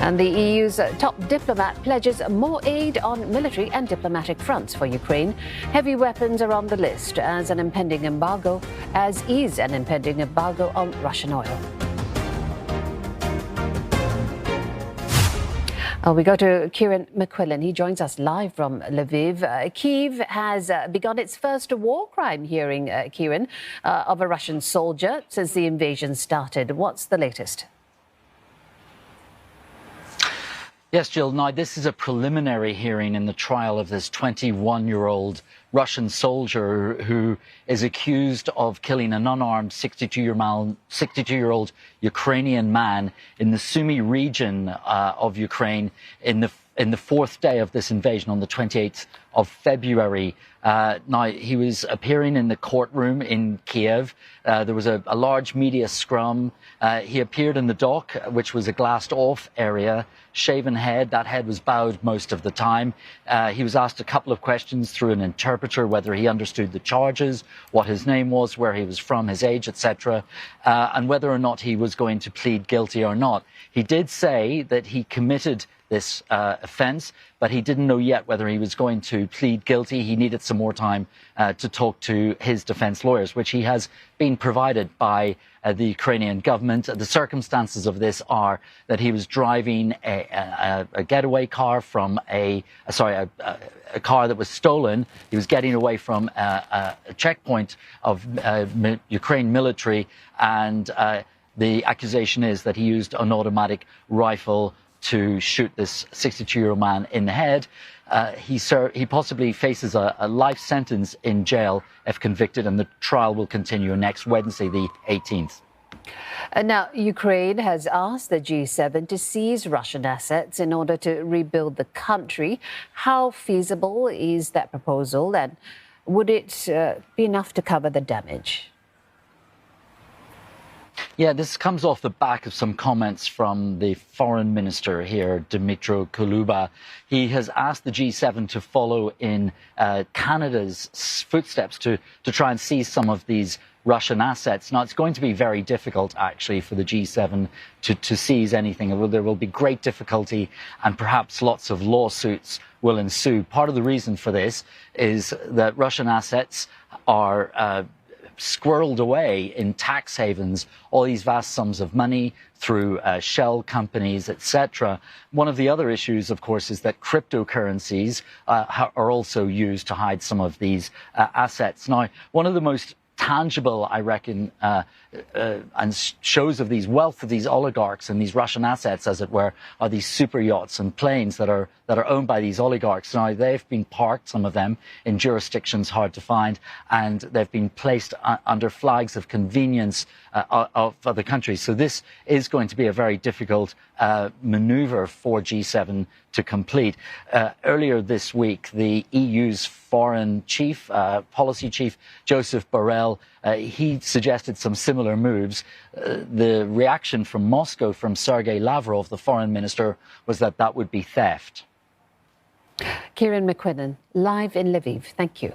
And the EU's top diplomat pledges more aid on military and diplomatic fronts for Ukraine. Heavy weapons are on the list as is an impending embargo on Russian oil. We go to Kieran McQuillan. He joins us live from Lviv. Kyiv has begun its first war crime hearing, Kieran, of a Russian soldier since the invasion started. What's the latest? Yes, Jill. Now, this is a preliminary hearing in the trial of this 21-year-old Russian soldier who is accused of killing an unarmed 62-year-old Ukrainian man in the Sumy region of Ukraine in the fourth day of this invasion on the 28th of February. Now, he was appearing in the courtroom in Kiev. There was a large media scrum. He appeared in the dock, which was a glassed-off area, shaven head. That head was bowed most of the time. He was asked a couple of questions through an interpreter, whether he understood the charges, what his name was, where he was from, his age, etc., and whether or not he was going to plead guilty or not. He did say that he committed this offence, but he didn't know yet whether he was going to plead guilty. He needed some more time to talk to his defence lawyers, which he has been provided by the Ukrainian government. The circumstances of this are that he was driving a getaway car from a car that was stolen. He was getting away from a checkpoint of Ukraine military, and the accusation is that he used an automatic rifle to shoot this 62-year-old man in the head. He possibly faces a life sentence in jail if convicted, and the trial will continue next Wednesday, the 18th. Now, Ukraine has asked the G7 to seize Russian assets in order to rebuild the country. How feasible is that proposal, and would it be enough to cover the damage? Yeah, this comes off the back of some comments from the foreign minister here, Dmytro Kuleba. He has asked the G7 to follow in Canada's footsteps to try and seize some of these Russian assets. Now, it's going to be very difficult, actually, for the G7 to seize anything. There will be great difficulty, and perhaps lots of lawsuits will ensue. Part of the reason for this is that Russian assets are squirreled away in tax havens, all these vast sums of money through shell companies, etc. One of the other issues, of course, is that cryptocurrencies are also used to hide some of these assets. Now, one of the most tangible, I reckon, and shows of these wealth of these oligarchs and these Russian assets, as it were, are these super yachts and planes that are owned by these oligarchs. Now, they've been parked, some of them, in jurisdictions hard to find, and they've been placed under flags of convenience of other countries. So this is going to be a very difficult maneuver for G7 to complete. Earlier this week, the EU's foreign chief, policy chief, Josep Borrell, he suggested some similar moves. The reaction from Moscow, from Sergei Lavrov, the foreign minister, was that that would be theft. Kieran McQuillan, live in Lviv. Thank you.